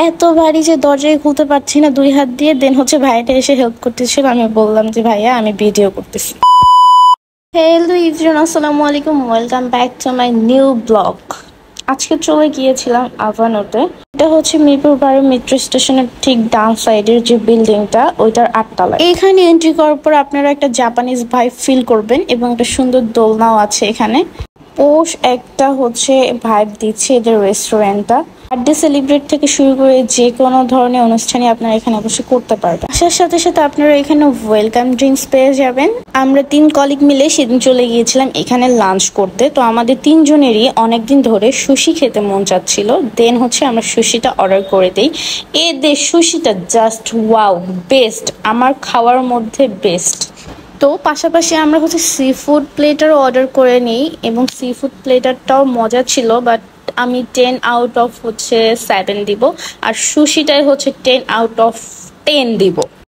এত ভারী যে দরজায় খুলতে পারছি না 2 হাত দিয়ে। দেন হচ্ছে ভাইয়াটা এসে হেল্প করতেছিল। আমি বললাম যে ভাইয়া আমি ভিডিও করতেছি। হ্যালো ইভরিওয়ান, আসসালামু আলাইকুম, welcome back to my new blog. আজকে চলে গিয়েছিলাম আভানোতে। এটা হচ্ছে মিরপুর 12 মেট্রো স্টেশনের ঠিক ডান সাইডের যে বিল্ডিংটা, ওইটার 8 তলায়। এখানে এন্ট্রি করার পর আপনারা একটা জাপানিজ ভাইব ফিল করবেন এবং একটা সুন্দর দোলনাও আছে এখানে। পোষ একটা হচ্ছে ভাইব দিচ্ছে এদের রেস্টুরেন্টটা। বার্থডে সেলিব্রেট থেকে শুরু করে যে কোনো ধরনের অনুষ্ঠানই আপনারা এখানে অবশ্যই করতে পারবেন। আসার সাথে সাথে আপনারা এখানে ওয়েলকাম ড্রিঙ্কস পেয়ে যাবেন। আমরা 3 কলিগ মিলে সেদিন চলে গিয়েছিলাম এখানে লাঞ্চ করতে। তো আমাদের 3 জনেরই অনেকদিন ধরে সুশি খেতে মন চাচ্ছিল। দেন হচ্ছে আমরা সুশিটা অর্ডার করে দিই। এদের সুশিটা জাস্ট ওয়াও, বেস্ট, আমার খাওয়ার মধ্যে বেস্ট। তো পাশাপাশি আমরা হচ্ছে সি ফুড প্লেটারও অর্ডার করে নিই এবং সি ফুড প্লেটারটাও মজা ছিল, বাট আমি 10 আউট অফ হচ্ছে 7 দিব, আর সুশিটাই হচ্ছে 10 আউট অফ 10 দিব।